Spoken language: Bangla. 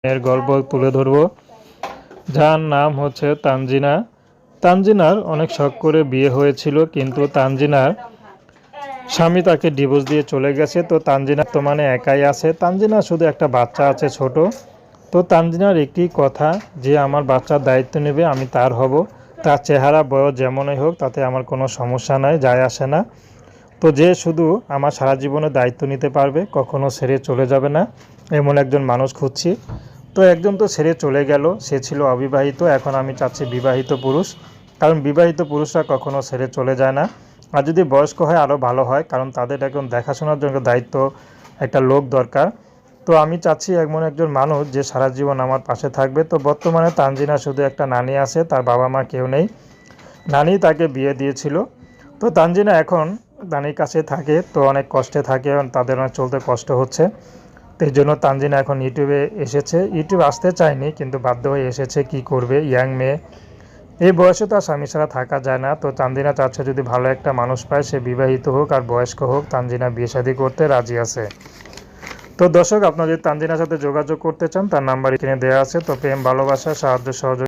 এর গল্প তুলে ধরব, যার নাম হচ্ছে তানজিনা। তানজিনার অনেক শখ করে বিয়ে হয়েছিল, কিন্তু তানজিনার স্বামী তাকে ডিভোর্স দিয়ে চলে গেছে। তো তানজিনা বর্তমানে একাই আছে। তানজিনা শুধু একটা বাচ্চা আছে ছোট। তো তানজিনার একটি কথা যে আমার বাচ্চার দায়িত্ব নেবে, আমি তার হব। তার চেহারা বয়স যেমনই হোক তাতে আমার কোনো সমস্যা নাই, যায় আসে না। তো যে শুধু আমার সারা জীবনের দায়িত্ব নিতে পারবে, কখনো ছেড়ে চলে যাবে না, এমন একজন মানুষ খুঁজছি। তো একজন তো ছেড়ে চলে গেল, সে ছিল অবিবাহিত। এখন আমি চাচ্ছি বিবাহিত পুরুষ, কারণ বিবাহিত পুরুষরা কখনো ছেড়ে চলে যায় না। আর যদি বয়স্ক হয় আরও ভালো হয়, কারণ তাদের একজন দেখাশোনার জন্য দায়িত্ব একটা লোক দরকার। তো আমি চাচ্ছি এমন একজন মানুষ যে সারা জীবন আমার পাশে থাকবে। তো বর্তমানে তানজিনা শুধু একটা নানি আছে, তার বাবা মা কেউ নেই। নানি তাকে বিয়ে দিয়েছিল। তো তানজিনা এখন নানির কাছে থাকে, তো অনেক কষ্টে থাকে, তাদের অনেক চলতে কষ্ট হচ্ছে। তো এই জন্য তানজিনা এখন ইউটিউবে এসেছে। ইউটিউব আসতে চায়নি, কিন্তু বাধ্য হয়ে এসেছে। কি করবে, ইয়াং মেয়ে, এই বয়সে তো আর স্বামী ছাড়া থাকা যায় না। তো তানজিনা চাচ্ছে যদি ভালো একটা মানুষ পায়, সে বিবাহিত হোক আর বয়স্ক হোক, তানজিনা বিয়ে শাদী করতে রাজি আছে। তো দর্শক, আপনারা যদি তানজিনার সাথে যোগাযোগ করতে চান, তার নাম্বার এখানে দেওয়া আছে। তো প্রেম, ভালোবাসা, সাহায্য, সহযোগিতা